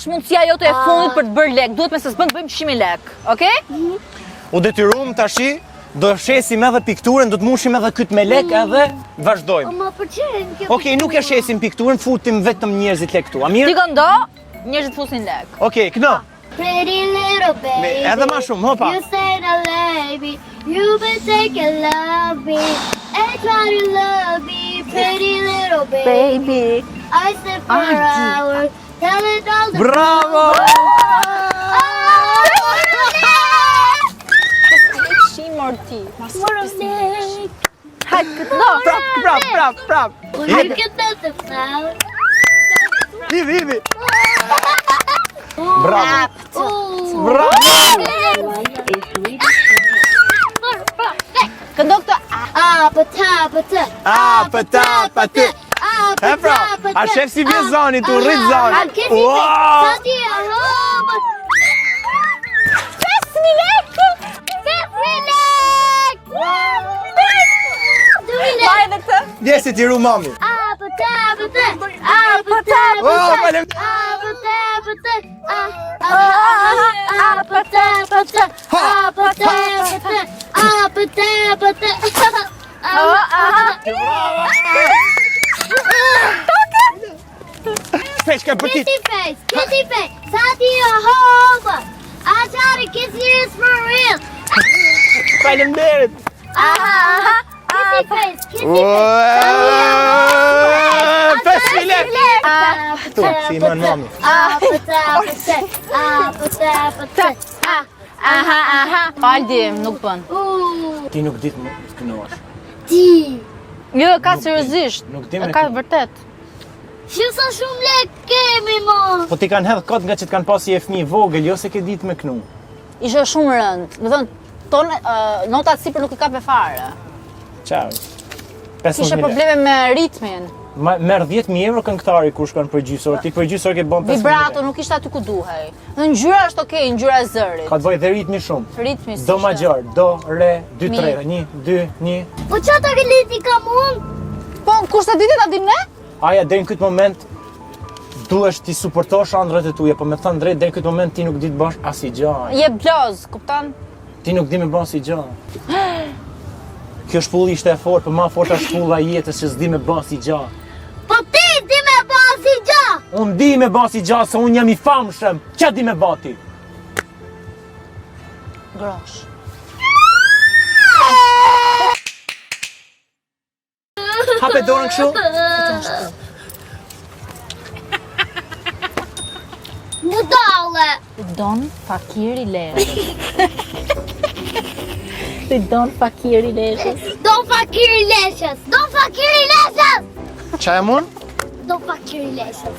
është mundësia jote e fundit për të bërë lek. Duhet me se s'bën të bëjmë 100.000 lek, okej? U detyruam tashi, do shesim edhe pikturën, do të mushim edhe këtë me lek edhe vazhdojmë. Ma pëlqen kjo. Okej, nuk e shesim pikturën, futim vetëm njerëzit lek këtu. A Ti mirë? këndo, njerëzit fusin lek. Okej, këno. Pretty little baby. Edhe ma shumë, hopa. You say the lady, you been taking love me. I try to love me, pretty little baby. I sit for hours, telling all the Bravo! Shi morti. Lek. Hajt këndo. Prap. You get the sound. Hivi. Bravo. Oh. Bravo! Këndo këto. Apata. Apata. E pra, a shef si vje zoni, tu rrit zoni. Wow! Sati a home. 5.000 lek! 5.000 lek! Ma edhe këtë. Djesi ti ru mami. Oh, falem. Peshka për ti. Kitty face, Sati a home. I try to kiss you for real. Falem derit. Kitty face, Pesmi lek. Tu, si iman mami. Aldi, nuk bën. Ti nuk dit më të kënohesh. Ti. Jo, ka seriozisht. Nuk di me Ka këtu. vërtet. Që sa shumë lek kemi, mo. Po ti kanë hedhë kot nga që të kanë pasi e fëmijë vogël, jo se ke ditë me knu. Ishte shumë rënd. Do thënë, notat sipër nuk i kape fare. Çao. Kishe probleme me ritmin. Merr 10.000 euro këngëtari kur shkon për gjysor, ti për gjysor ke bën 5.000 Vibrato nuk ishte aty ku duhej. Dhe ngjyra është okay, ngjyra e zërit. Ka të bëjë dhe ritmi shumë. Ritmi si Do ishte. major, do, re, 2, Mi. 3, 1, 2, 1. Po që ta ke leti ka mund? Po, kushte ditë ta dim ne? Aja, deri në këtë moment, duhesh ti suportosh ëndrat e tuja, po me thënë drejt, deri në këtë moment ti nuk di të bësh asnjë gjë. Je bloz, kupton? Ti nuk di me bën asnjë gjë. Kjo shpull ishte e fortë, po ma forta shpulla e jetës që s'di me bën asnjë gjë. Po ti di me basi gjë. Unë di me bën asnjë gjë, se unë jam i famshëm. Ç'a di me bati? Grosh. Hape dorën kështu? Budale. Don fakiri leshës. Ti don fakiri leshës. Do fakiri leshës. Do fakiri leshës. Qa e mun? Do fakiri leshës.